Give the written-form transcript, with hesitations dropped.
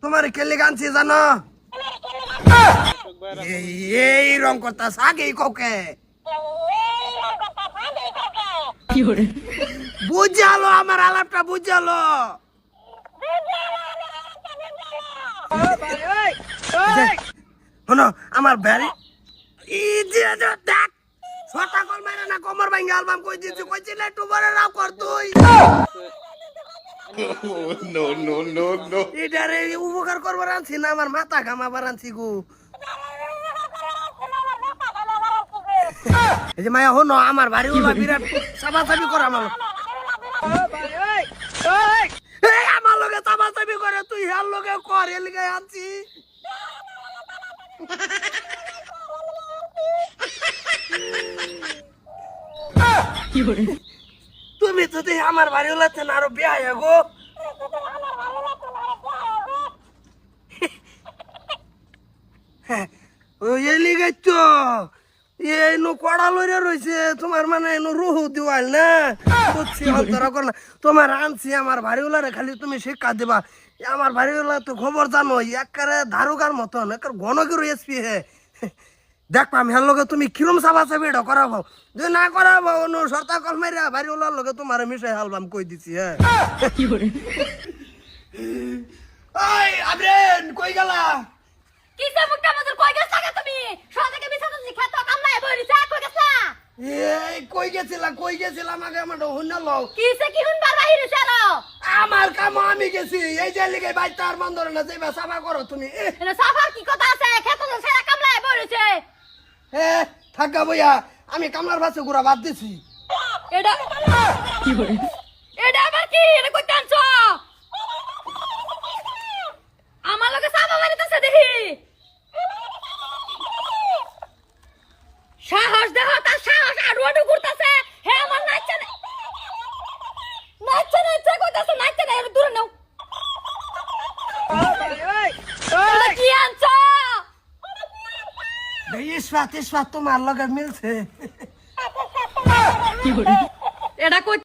তোমার কেলে গানছি জানো এই রং করতা আগেই কাউকে বুঝালো আমার আলাপটা বুঝালো শোনো আমার ব্যারি দেখ ছটা কল মারে না কোমর ভাঙ্গে অ্যালবাম কই দিছি কইছিল একটু বড় রাও কর তুই no, no, no, no. এটারে উপকার করবার আনছি না আমার মাথা ঘামাবার আনছি গো এই যে মায়া হনো আমার বাড়ি ওলা বিরাট চাপাচাপি করে আমার আমার লগে চাপাচাপি করে তুই হার লগে কর এর লিগে আনছি তুমি তো দেখি আমার বাড়ি ওলাতে না আরো বিয়া গো ওই লিগে তো এনো কড়া লইরে রইছে তোমার মানে এনো রুহু দিওয়াল না বুঝছি অন্তরা কর না তোমার আনছি আমার বাড়িওয়ালারে খালি তুমি শিক্ষা দিবা আমার বাড়িওয়ালা তো খবর জানো একেবারে ধারুকার মতন একের ঘন করে এসপি হে দেখবা আমি হের লগে তুমি কিরম চাবা চাবি এটা করাবো যদি না করাবো অন্য সর্তা কল মাইরা বাড়িওয়ালার লগে তোমার মিশাই হালবাম কই দিছি হ্যাঁ ওই আবরেন কই গেলা কিসে মুখটা মজুর কই গেছ টাকা তুমি সদাকে বিছানা লিখা তো কাম নাই বইরিছা কই গেছলা এই কই গেছিলাম আগে আমার হুন্না লও কিসে কি হুনবার বাহিরে চলো আমার কাম আমি গেছি এই যে লিগে বাইতে আর বন্ধ না যাইবা সাফা করো তুমি এনে সাফার কি কথা আছে খেত তো সেরা কাম নাই বইরিছে হে থাকা বইয়া আমি কামলার ভাষে গুড়া বাদ দিছি এটা কি বলে এটা আবার কি এটা কই কানছো আমার লগে সাফা মারিতেছে দেখি সাহস দেখো তার সাহস আড়ু আড়ু করতেছে হে আমার নাচছে কইতাছে নাচছে না এর দূরে নাও কি আনছো ইসফাত তোমার লগে মিলছে এটা কই